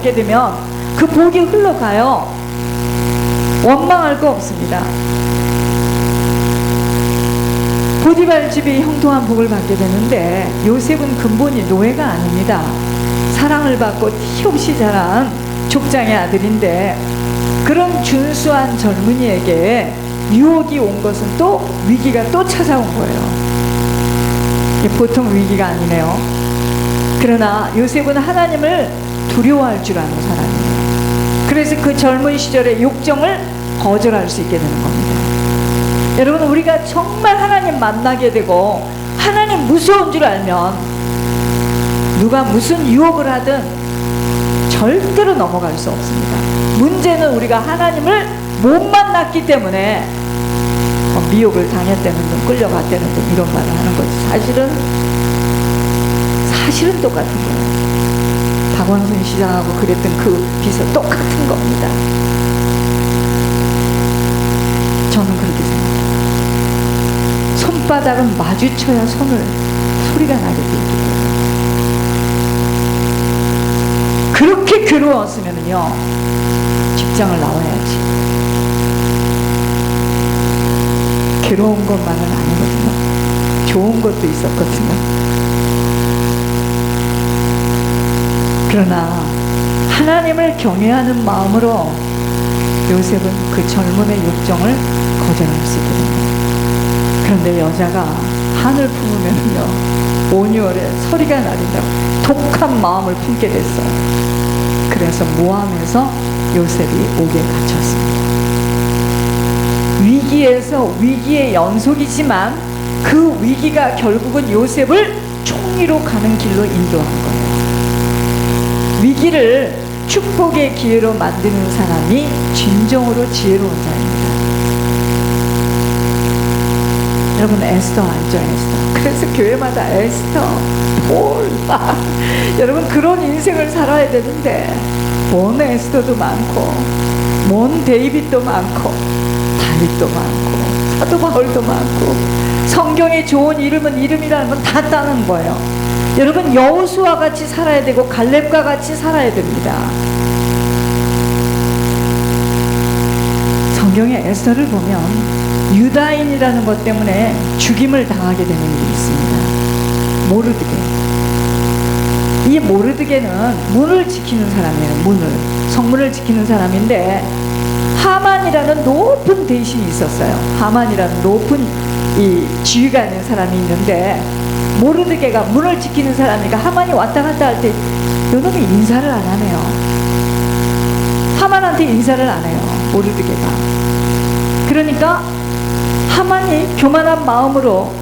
하게 되면 그 복이 흘러가요. 원망할 거 없습니다. 보디발 집이 형통한 복을 받게 되는데 요셉은 근본이 노예가 아닙니다. 사랑을 받고 티없이 자란 족장의 아들인데 그런 준수한 젊은이에게 유혹이 온 것은 또 위기가 또 찾아온 거예요. 보통 위기가 아니네요. 그러나 요셉은 하나님을 두려워할 줄 아는 사람이에요. 그래서 그 젊은 시절의 욕정을 거절할 수 있게 되는 겁니다. 여러분, 우리가 정말 하나님 만나게 되고 하나님 무서운 줄 알면 누가 무슨 유혹을 하든 절대로 넘어갈 수 없습니다. 문제는 우리가 하나님을 못 만났기 때문에 미혹을 당했다는 둥 끌려갔다는 둥 이런 말을 하는 거지. 사실은 똑같은 거예요. 박원순 시장하고 그랬던 그 비서 똑같은 겁니다. 저는 그렇게 생각해요. 손바닥은 마주쳐야 소리가 나게 돼 있기 때문에. 그렇게 괴로웠으면요 직장을 나와야지. 괴로운 것만은 아니거든요. 좋은 것도 있었거든요. 그러나 하나님을 경외하는 마음으로 요셉은 그 젊음의 욕정을 거절할 수 있게 됩니다. 그런데 여자가 한을 품으면요 5월에 서리가 나린다고 독한 마음을 품게 됐어요. 그래서 모함에서 요셉이 옥에 갇혔습니다. 위기에서 위기의 연속이지만 그 위기가 결국은 요셉을 총리로 가는 길로 인도한 거예요. 위기를 축복의 기회로 만드는 사람이 진정으로 지혜로운 자입니다. 여러분, 에스더 알죠? 에스더. 그래서 교회마다 에스더, 폴, 여러분 그런 인생을 살아야 되는데 뭔 에스더도 많고 뭔 데이빗도 많고 다윗도 많고 사도 바울도 많고 성경에 좋은 이름은 이름이라는 건 다 따는 거예요. 여러분, 여호수아와 같이 살아야 되고 갈렙과 같이 살아야 됩니다. 성경의 에스더를 보면 유다인이라는 것 때문에 죽임을 당하게 되는 일이 있습니다. 모르드게. 이 모르드게는 문을 지키는 사람이에요. 성문을 지키는 사람인데 하만이라는 높은 대신이 있었어요. 하만이라는 높은 이 지위가 있는 사람이 있는데 모르드게가 문을 지키는 사람이니까 하만이 왔다 갔다 할 때 요놈이 인사를 안 하네요. 하만한테 인사를 안 해요. 모르드게가. 그러니까 하만이 교만한 마음으로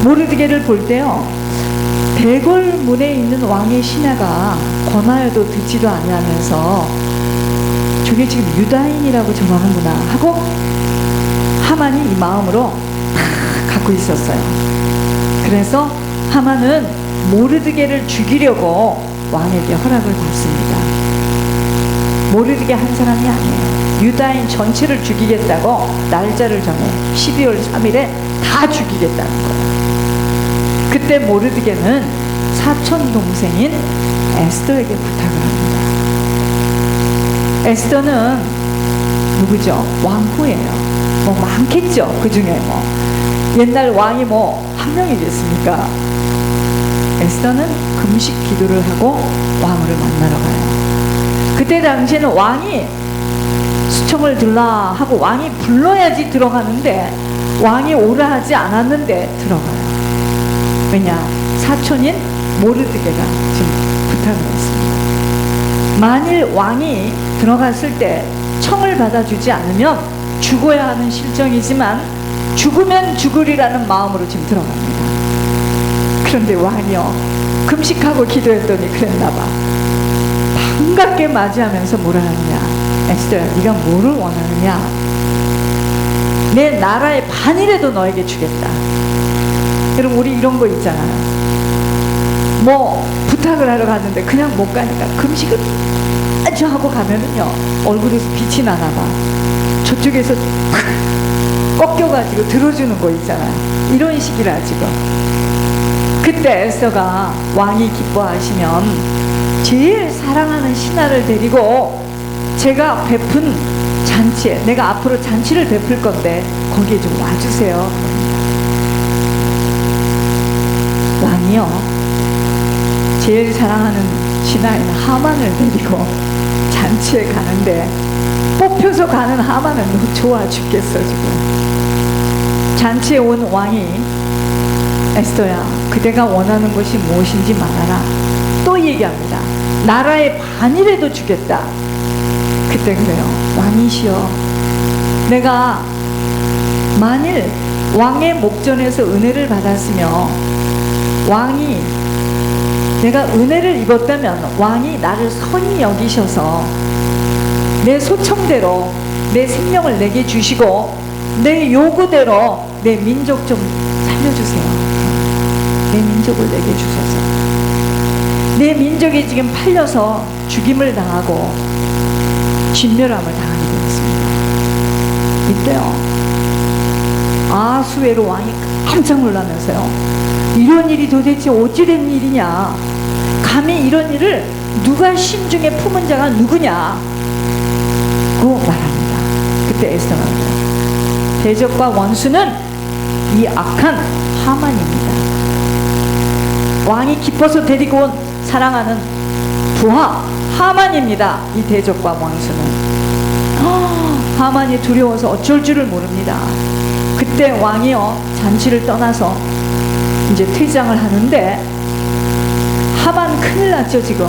모르드게를 볼 때요 대궐문에 있는 왕의 신하가 권하여도 듣지도 아니하면서 저게 지금 유다인이라고 저러는구나 하고 하만이 이 마음으로 다 갖고 있었어요. 그래서 하만은 모르드게를 죽이려고 왕에게 허락을 받습니다. 모르드게 한 사람이 아니에요. 유다인 전체를 죽이겠다고 날짜를 정해 12월 3일에 다 죽이겠다는 거예요. 그때 모르드게는 사촌 동생인 에스더에게 부탁을 합니다. 에스더는 누구죠? 왕후예요. 뭐 많겠죠. 그 중에 뭐 옛날 왕이 뭐 한 명이겠습니까? 에스더는 금식 기도를 하고 왕후를 만나러 가요. 그때 당시에는 왕이 수청을 들라 하고 왕이 불러야지 들어가는데 왕이 오라 하지 않았는데 들어가요. 왜냐? 사촌인 모르드게가 지금 부탁을 했습니다. 만일 왕이 들어갔을 때 청을 받아주지 않으면 죽어야 하는 실정이지만 죽으면 죽으리라는 마음으로 지금 들어갑니다. 그런데 왕이요 금식하고 기도했더니 그랬나봐. 반갑게 맞이하면서 뭐라 하느냐? 에스더야, 네가 뭐를 원하느냐? 내 나라의 반이라도 너에게 주겠다. 여러분, 우리 이런 거 있잖아요. 뭐 부탁을 하러 갔는데 그냥 못 가니까 금식을 아주 하고 가면은요 얼굴에서 빛이 나나봐. 저쪽에서 꺾여가지고 들어주는 거 있잖아요. 이런 식이라 지금. 그때 에스더가 왕이 기뻐하시면 제일 사랑하는 신하를 데리고 제가 베푼 잔치에, 내가 앞으로 잔치를 베풀 건데 거기에 좀 와주세요. 왕이요, 제일 사랑하는 신하인 하만을 데리고 잔치에 가는데 뽑혀서 가는 하만은 너무 좋아 죽겠어. 지금 잔치에 온 왕이 에스더야, 그대가 원하는 것이 무엇인지 말하라. 또 얘기합니다. 나라의 반이라도 주겠다. 그때 그래요. 왕이시여, 내가 만일 왕의 목전에서 은혜를 받았으며 왕이, 내가 은혜를 입었다면 왕이 나를 선히 여기셔서 내 소청대로 내 생명을 내게 주시고 내 요구대로 내 민족 좀 살려주세요. 내 민족을 내게 주셔서. 내 민족이 지금 팔려서 죽임을 당하고 진멸함을 당하게 되었습니다. 이때요, 아수에로 왕이 깜짝 놀라면서요, 이런 일이 도대체 어찌된 일이냐, 감히 이런 일을 누가 심중에 품은 자가 누구냐 고 말합니다. 그때 에스더가 대적과 원수는 이 악한 하만입니다. 왕이 기뻐서 데리고 온 사랑하는 부하 하만입니다. 이 대적과 원수는. 하만이 두려워서 어쩔 줄을 모릅니다. 그때 왕이요, 잔치를 떠나서 이제 퇴장을 하는데 하만 큰일 났죠. 지금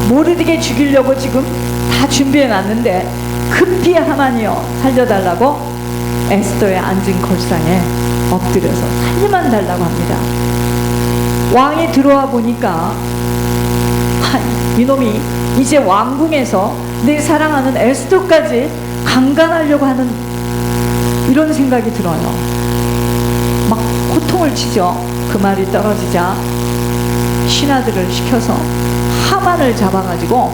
모르드게 죽이려고 지금 다 준비해 놨는데 급히 하만이요, 살려달라고 에스더의 앉은 걸상에 엎드려서 살려만 달라고 합니다. 왕이 들어와 보니까 이놈이 이제 왕궁에서 내 사랑하는 에스더까지 강간하려고 하는 이런 생각이 들어요. 막 호통을 치죠. 그 말이 떨어지자 신하들을 시켜서 하만을 잡아가지고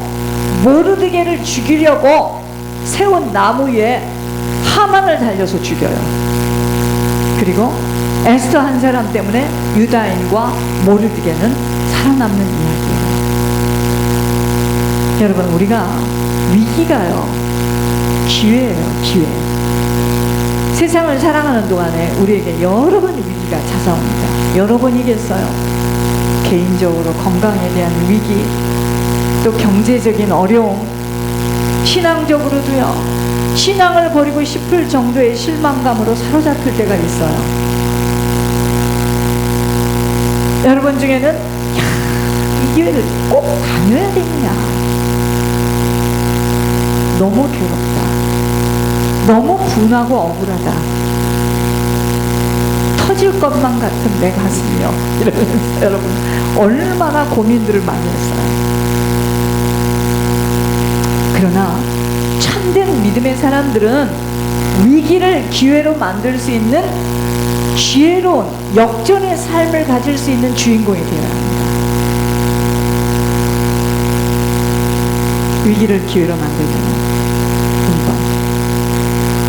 모르드게를 죽이려고 세운 나무 위에 하만을 달려서 죽여요. 그리고 에스더 한 사람 때문에 유다인과 모르드게는 살아남는 이야기예요. 여러분, 우리가 위기가요, 기회예요. 기회. 세상을 살아가는 동안에 우리에게 여러 번 위기가 찾아옵니다. 여러 번이겠어요. 개인적으로 건강에 대한 위기, 또 경제적인 어려움, 신앙적으로도요, 신앙을 버리고 싶을 정도의 실망감으로 사로잡힐 때가 있어요. 여러분 중에는 이 기회를 꼭 다녀야 되느냐, 너무 괴롭다, 너무 분하고 억울하다, 터질 것만 같은 내 가슴이요, 이러면서 여러분 얼마나 고민들을 많이 했어요. 그러나 참된 믿음의 사람들은 위기를 기회로 만들 수 있는 지혜로운 역전의 삶을 가질 수 있는 주인공이 되어야 합니다. 위기를 기회로 만들려면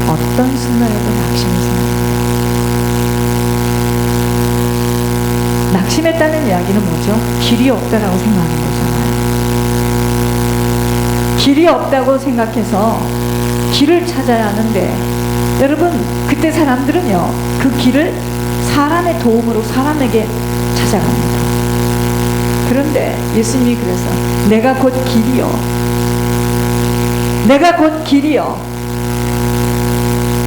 어떤 순간에도 낙심이 생깁니다. 낙심했다는 이야기는 뭐죠? 길이 없다라고 생각하는 거잖아요. 길이 없다고 생각해서 길을 찾아야 하는데, 여러분, 그때 사람들은요, 그 길을 사람의 도움으로 사람에게 찾아갑니다. 그런데 예수님이 그래서 내가 곧 길이요, 내가 곧 길이요,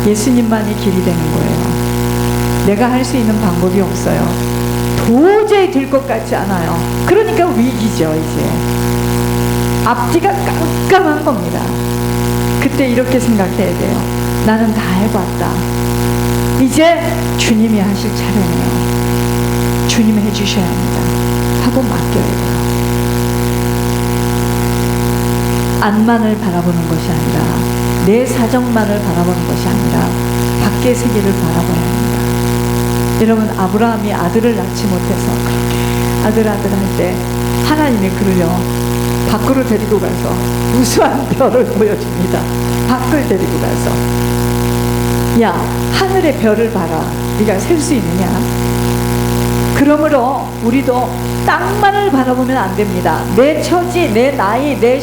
예수님만이 길이 되는 거예요. 내가 할 수 있는 방법이 없어요. 도저히 될 것 같지 않아요. 그러니까 위기죠. 이제 앞뒤가 깜깜한 겁니다. 그때 이렇게 생각해야 돼요. 나는 다 해봤다. 이제 주님이 하실 차례네요. 주님이 해주셔야 합니다 하고 맡겨야 돼요. 안만을 바라보는 것이 아니라, 내 사정만을 바라보는 것이 아니라 밖의 세계를 바라봐야 합니다. 여러분, 아브라함이 아들을 낳지 못해서 아들 할 때 하나님이 그를요, 밖으로 데리고 가서 우수한 별을 보여줍니다. 밖을 데리고 가서, 야, 하늘의 별을 봐라. 네가 셀 수 있느냐? 그러므로 우리도 땅만을 바라보면 안 됩니다. 내 처지, 내 나이, 내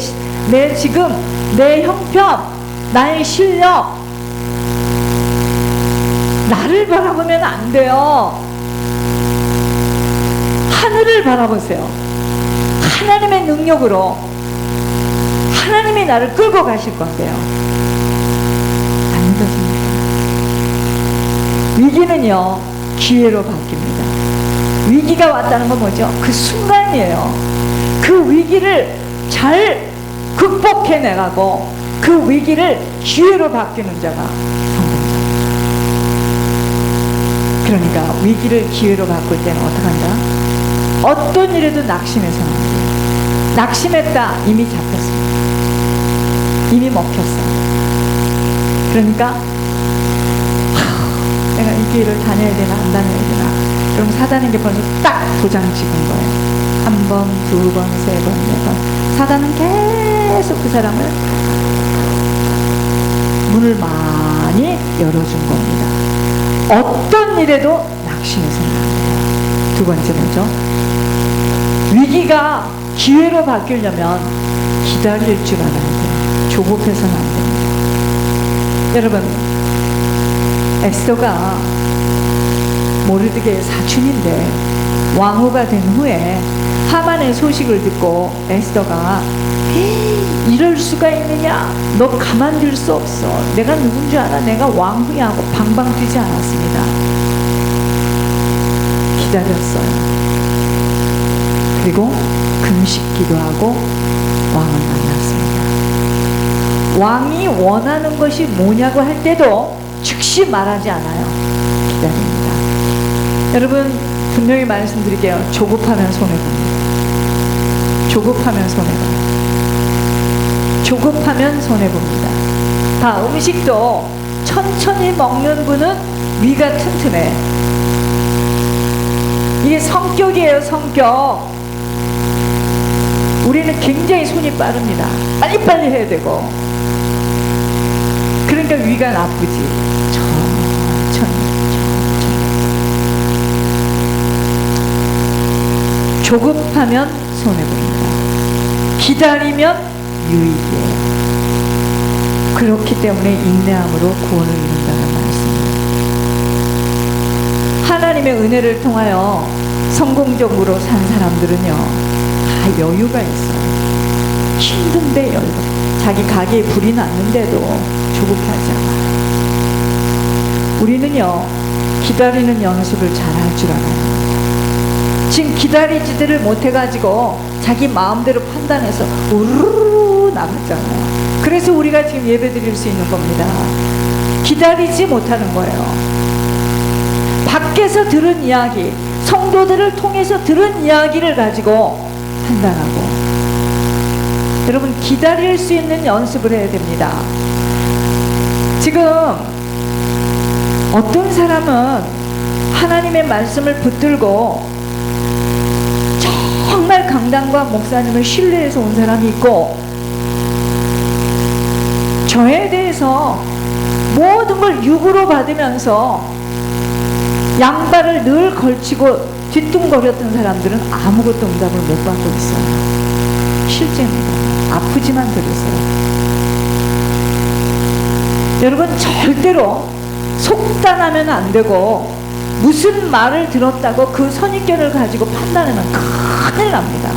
지금, 내 형편, 나의 실력, 나를 바라보면 안 돼요. 하늘을 바라보세요. 하나님의 능력으로 하나님이 나를 끌고 가실 건데요. 안 믿어집니까? 위기는요, 기회로 바뀝니다. 위기가 왔다는 건 뭐죠? 그 순간이에요. 그 위기를 잘 극복해내가고 그 위기를 기회로 바뀌는 자가 성공자. 그러니까 위기를 기회로 바꿀 때는 어떡한다? 어떤 일에도 낙심해서는 안 돼요. 낙심했다, 이미 잡혔습니다. 이미 먹혔어요. 그러니까 내가 이 기회를 다녀야 되나 안 다녀야 되나, 그럼 사단에게 벌써 딱 도장 찍은 거예요. 한 번, 두 번, 세 번, 네 번. 사단은 계속 그 사람을 문을 많이 열어준 겁니다. 어떤 일에도 낙심해서는 안 돼요. 두 번째 뭐죠? 위기가 기회로 바뀌려면 기다릴 줄 알아야 돼요. 조급해서는 안 됩니다. 여러분, 에스더가 모르드게의 사촌인데 왕후가 된 후에 하만의 소식을 듣고 에스더가 이럴 수가 있느냐, 너 가만둘 수 없어, 내가 누군 줄 알아, 내가 왕후야 하고 방방 뛰지 않았습니다. 기다렸어요. 그리고 금식 기도하고 왕을 만났습니다. 왕이 원하는 것이 뭐냐고 할 때도 즉시 말하지 않아요. 기다립니다. 여러분, 분명히 말씀드릴게요. 조급하면 손해봅니다. 조급하면 손해봅니다. 조급하면 손해봅니다. 음식도 천천히 먹는 분은 위가 튼튼해. 이게 성격이에요, 성격. 우리는 굉장히 손이 빠릅니다. 빨리빨리 해야 되고. 그러니까 위가 나쁘지. 천천히. 조급하면 손해봅니다. 기다리면 유익이에요. 그렇기 때문에 인내함으로 구원을 이룬다는 말씀입니다. 하나님의 은혜를 통하여 성공적으로 산 사람들은요, 다 여유가 있어요. 힘든데 여유가. 자기 가게에 불이 났는데도 조급하지 않아요. 우리는요, 기다리는 연습을 잘 할 줄 알아요. 지금 기다리지들을 못해가지고 자기 마음대로 판단해서 우르르 나갔잖아요. 그래서 우리가 지금 예배 드릴 수 있는 겁니다. 기다리지 못하는 거예요. 밖에서 들은 이야기, 성도들을 통해서 들은 이야기를 가지고 판단하고. 여러분, 기다릴 수 있는 연습을 해야 됩니다. 지금 어떤 사람은 하나님의 말씀을 붙들고 정말 강단과 목사님을 신뢰해서 온 사람이 있고, 저에 대해서 모든 걸 육으로 받으면서 양발을 늘 걸치고 뒤뚱거렸던 사람들은 아무것도 응답을 못 받고 있어요. 실제입니다. 아프지만 들으세요. 여러분, 절대로 속단하면 안 되고, 무슨 말을 들었다고 그 선입견을 가지고 판단하면 큰일 납니다.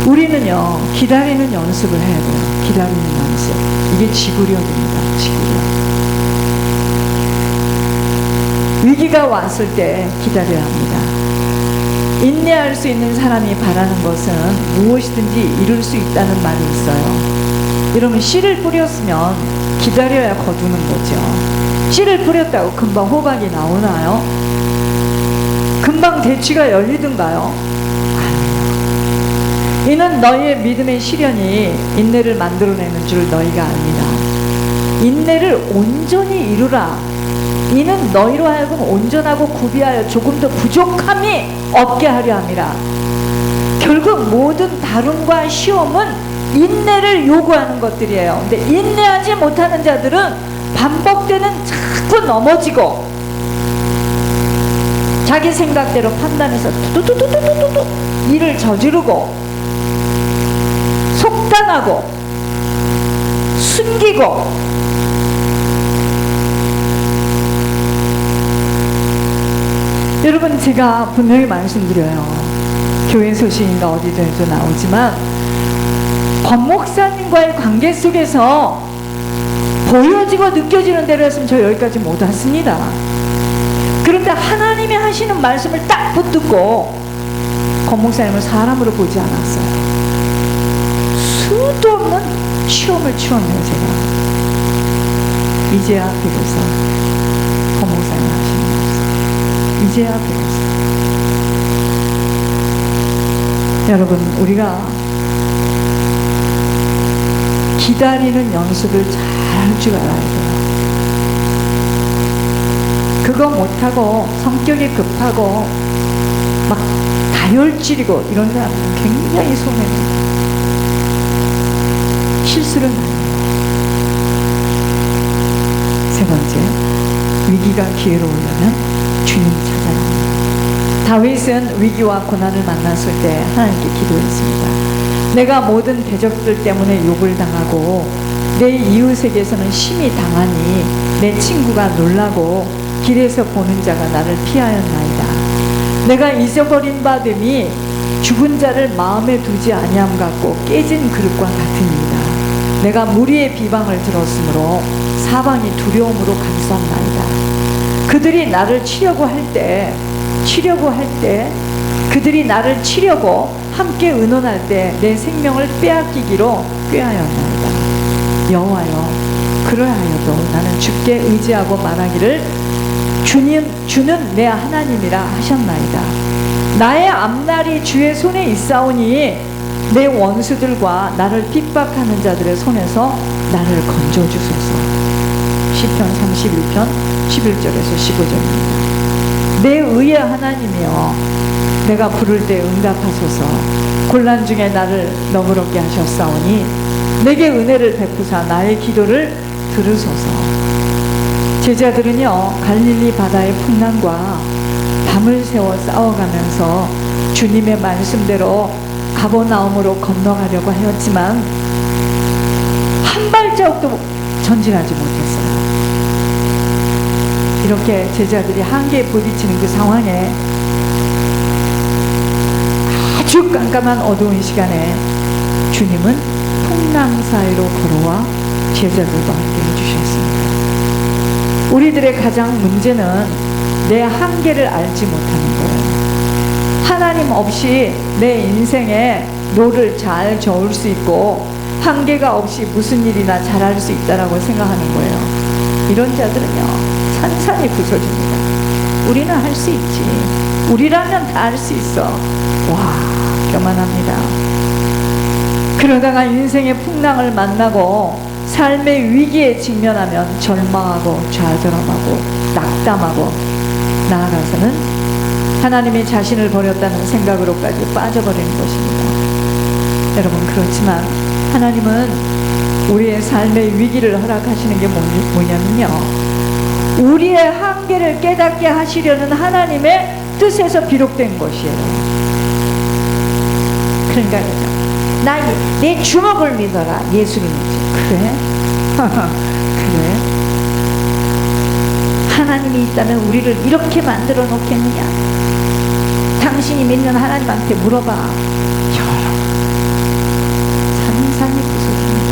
우리는요, 기다리는 연습을 해야 돼요. 기다리는 연습. 이게 지구력입니다. 지구력. 위기가 왔을 때 기다려야 합니다. 인내할 수 있는 사람이 바라는 것은 무엇이든지 이룰 수 있다는 말이 있어요. 여러분, 씨를 뿌렸으면 기다려야 거두는 거죠. 씨를 뿌렸다고 금방 호박이 나오나요? 금방 대추가 열리든가요? 아니에요. 이는 너희의 믿음의 시련이 인내를 만들어내는 줄 너희가 압니다. 인내를 온전히 이루라. 이는 너희로 하여금 온전하고 구비하여 조금 더 부족함이 없게 하려 함이라. 결국 모든 다름과 시험은 인내를 요구하는 것들이에요. 근데 인내하지 못하는 자들은 반복되는 자꾸 넘어지고 자기 생각대로 판단해서 두두두두두두 일을 저지르고 속단하고 숨기고 여러분, 제가 분명히 말씀드려요. 교회 소식인가 어디든지 나오지만 권 목사님과의 관계 속에서 보여지고 느껴지는 대로 했으면 저 여기까지 못 왔습니다. 그런데 하나님이 하시는 말씀을 딱 붙듣고 권 목사님을 사람으로 보지 않았어요. 수도 없는 시험을 치렀네요. 제가 이제야 비로소 권 목사님 하시는 말씀, 이제야 비로소. 여러분, 우리가 기다리는 연습을 잘 할 줄 알아야 돼요. 그거 못하고 성격이 급하고 막 다혈질이고 이런 사람은 굉장히 손해입니다. 실수를 많이 해요. 세 번째, 위기가 기회로 오려면 주님 찾아야 합니다. 다윗은 위기와 고난을 만났을 때 하나님께 기도했습니다. 내가 모든 대적들 때문에 욕을 당하고 내 이웃에게서는 심히 당하니 내 친구가 놀라고 길에서 보는 자가 나를 피하였나이다. 내가 잊어버린 바 됨이 죽은 자를 마음에 두지 아니함 같고 깨진 그릇과 같으니이다. 내가 무리의 비방을 들었으므로 사방이 두려움으로 감쌌나이다. 그들이 나를 치려고 할 때 그들이 나를 치려고 함께 의논할 때 내 생명을 빼앗기기로 꾀하였나이다. 여호와여, 그러하여도 나는 주께 의지하고 말하기를 주는 내 하나님이라 하셨나이다. 나의 앞날이 주의 손에 있사오니 내 원수들과 나를 핍박하는 자들의 손에서 나를 건져주소서. 시편 31편 11절에서 15절입니다. 내 의의 하나님이여, 내가 부를 때 응답하소서. 곤란 중에 나를 너그럽게 하셨사오니 내게 은혜를 베푸사 나의 기도를 들으소서. 제자들은요, 갈릴리 바다의 풍랑과 밤을 새워 싸워가면서 주님의 말씀대로 가버나움으로 건너가려고 하였지만 한 발자국도 전진하지 못했어요. 이렇게 제자들이 한계에 부딪히는 그 상황에 아주 깜깜한 어두운 시간에 주님은 풍랑 사이로 걸어와 제자들과 함께 해주셨습니다. 우리들의 가장 문제는 내 한계를 알지 못하는 거예요. 하나님 없이 내 인생에 노를 잘 저을 수 있고 한계가 없이 무슨 일이나 잘할 수 있다라고 생각하는 거예요. 이런 자들은요, 산산이 부서집니다. 우리는 할 수 있지. 우리라면 다 할 수 있어. 와, 교만합니다. 그러다가 인생의 풍랑을 만나고 삶의 위기에 직면하면 절망하고 좌절하고 낙담하고 나아가서는 하나님이 자신을 버렸다는 생각으로까지 빠져버리는 것입니다. 여러분, 그렇지만 하나님은 우리의 삶의 위기를 허락하시는 게 뭐냐면요, 우리의 한계를 깨닫게 하시려는 하나님의 뜻에서 비록된 것이에요. 그러니까 내 주먹을 믿어라. 예수님이지. 그래? 그래? 하나님이 있다면 우리를 이렇게 만들어 놓겠느냐? 당신이 믿는 하나님한테 물어봐. 여러분, 산산이 부서집니다.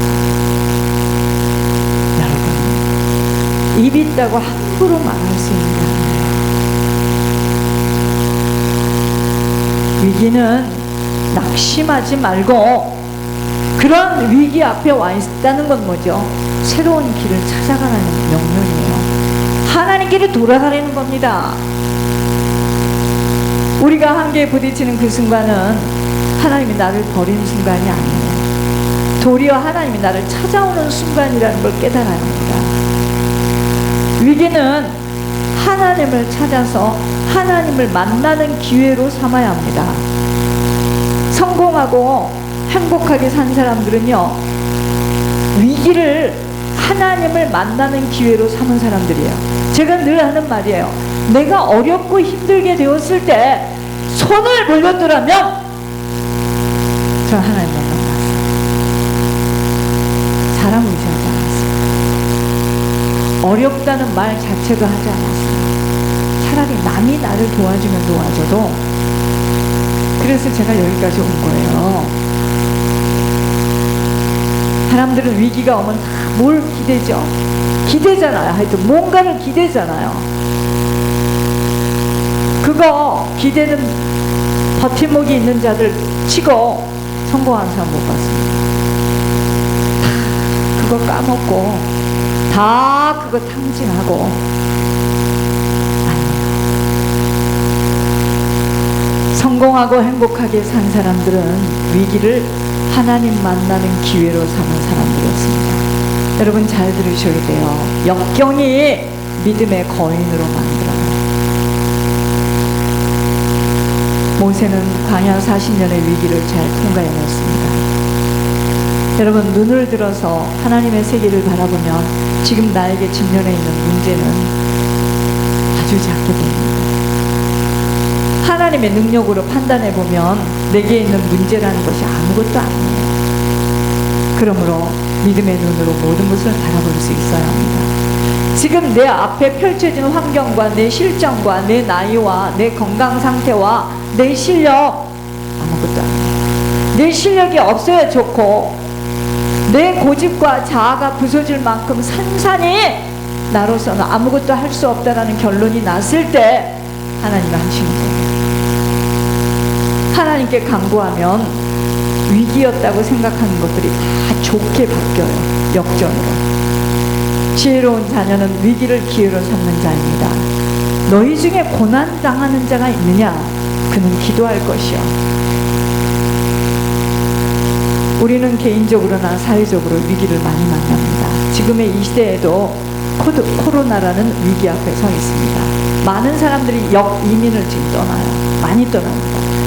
여러분, 입 있다고 함부로 말할 수 있는 게 아니에요. 위기는 낙심하지 말고 그런 위기 앞에 와 있다는 건 뭐죠? 새로운 길을 찾아가라는 명령이에요. 하나님께로 돌아가라는 겁니다. 우리가 한계에 부딪히는 그 순간은 하나님이 나를 버리는 순간이 아니에요. 도리어 하나님이 나를 찾아오는 순간이라는 걸 깨달아야 합니다. 위기는 하나님을 찾아서 하나님을 만나는 기회로 삼아야 합니다. 성공하고 행복하게 산 사람들은요, 위기를 하나님을 만나는 기회로 삼은 사람들이에요. 제가 늘 하는 말이에요. 내가 어렵고 힘들게 되었을 때 손을 물렸더라면 저 하나님 만나봤어요. 사람 의지하지 않았어요. 어렵다는 말 자체도 하지 않았어요. 차라리 남이 나를 도와주면 도와줘도. 그래서 제가 여기까지 온 거예요. 사람들은 위기가 오면 다 뭘 기대죠? 기대잖아요. 하여튼 뭔가를 기대잖아요. 그거 기대는 버팀목이 있는 자들 치고 성공한 사람 못 봤습니다. 다 그거 까먹고 다 그거 탕진하고. 아니에요. 성공하고 행복하게 산 사람들은 위기를 하나님 만나는 기회로 삼은 사람들이었습니다. 여러분 잘 들으셔야 돼요. 역경이 믿음의 거인으로 만들어요. 모세는 광야 40년의 위기를 잘 통과해냈습니다. 여러분 눈을 들어서 하나님의 세계를 바라보면 지금 나에게 직면해 있는 문제는 아주 작게 됩니다. 하나님의 능력으로 판단해보면 내게 있는 문제라는 것이 아무것도 아니에요. 그러므로 믿음의 눈으로 모든 것을 바라볼 수 있어야 합니다. 지금 내 앞에 펼쳐진 환경과 내 실정과 내 나이와 내 건강 상태와 내 실력 아무것도 아니에요. 내 실력이 없어야 좋고 내 고집과 자아가 부서질 만큼 산산이 나로서는 아무것도 할 수 없다라는 결론이 났을 때 하나님이 하시는 거예요. 하나님께 간구하면 위기였다고 생각하는 것들이 다 좋게 바뀌어요. 역전으로. 지혜로운 자녀는 위기를 기회로 삼는 자입니다. 너희 중에 고난당하는 자가 있느냐? 그는 기도할 것이요. 우리는 개인적으로나 사회적으로 위기를 많이 만납니다. 지금의 이 시대에도 코로나라는 위기 앞에 서 있습니다. 많은 사람들이 역이민을 지금 떠나요. 많이 떠납니다.